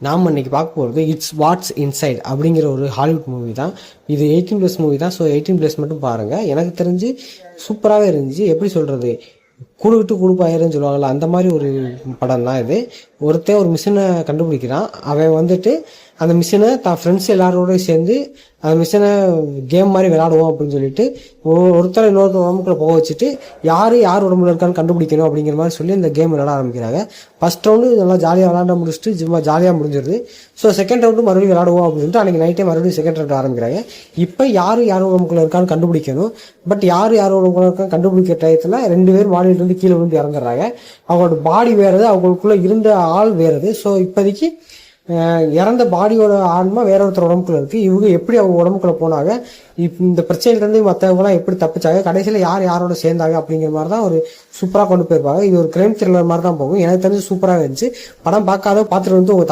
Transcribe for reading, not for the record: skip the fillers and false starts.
நாம் இன்னைக்கு பார்க்க போகிறது இட்ஸ் வாட்ஸ் இன்சைட் அப்படிங்கிற ஒரு ஹாலிவுட் மூவி தான். இது 18+ மூவி தான். ஸோ 18+ மட்டும் பாருங்கள். எனக்கு தெரிஞ்சு சூப்பராகவே இருந்துச்சு. எப்படி சொல்கிறது, கூடு விட்டு குடுப்பாயிருன்னு சொல்லுவாங்கள்ல, அந்த மாதிரி ஒரு படம் தான் இது. ஒருத்தன் ஒரு மிஷினை கண்டுபிடிக்கிறான். அவன் வந்துட்டு அந்த மிஷினை தான் ஃப்ரெண்ட்ஸ் எல்லாரோடய சேர்ந்து அந்த மிஷினை கேம் மாதிரி விளையாடுவோம் அப்படின்னு சொல்லிட்டு ஒருத்தர் இன்னொருத்தர் உடம்புக்குள்ள போக வச்சுட்டு யார் உடம்புல இருக்கான்னு கண்டுபிடிக்கணும் அப்படிங்கிற மாதிரி சொல்லி இந்த கேம் விளையாட ஆரம்பிக்கிறாங்க. ஃபர்ஸ்ட் ரவுண்டு நல்லா ஜாலியாக விளையாட முடிச்சுட்டு சும்மா ஜாலியாக முடிஞ்சிருது. ஸோ செகண்ட் ரவுண்டு மறுபடியும் விளையாடுவோம் அப்படின்னு சொல்லிட்டு அன்றைக்கி நைட்டே மறுபடியும் செகண்ட் ரவுண்டு ஆரம்பிக்கிறாங்க. இப்போ யார் உடம்புக்குள்ள இருக்கான்னு கண்டுபிடிக்கணும். பட் யார் உடம்புக்குள்ள இருக்கான்னு கண்டுபிடிக்கிற டயத்தில் 2 பேர் மாடியிலிருந்து கீழே விழுந்து இறந்துடுறாங்க. அவங்களோட பாடி வேறது, அவங்களுக்குள்ள இருந்த ஆள் வேறது. ஸோ இப்போதைக்கு இறந்த பாடியோட ஆன்மா வேற ஒருத்தர் உடம்புக்குள்ள இருக்கு. இவங்க எப்படி அவங்க உடம்புக்குள்ள போனாங்க, இந்த பிரச்சனையிலேருந்து மற்றவங்களாம் எப்படி தப்பிச்சாங்க, கடைசியில் யாரோட சேர்ந்தாங்க அப்படிங்கிற மாதிரி தான் ஒரு சூப்பராக கொண்டு போயிருப்பாங்க. இது ஒரு கிரைம் த்ரில்லர் மாதிரி தான் போகும். எனக்கு தெரிஞ்சு சூப்பராக இருந்துச்சு. படம் பார்க்காத பார்த்துட்டு வந்து உங்க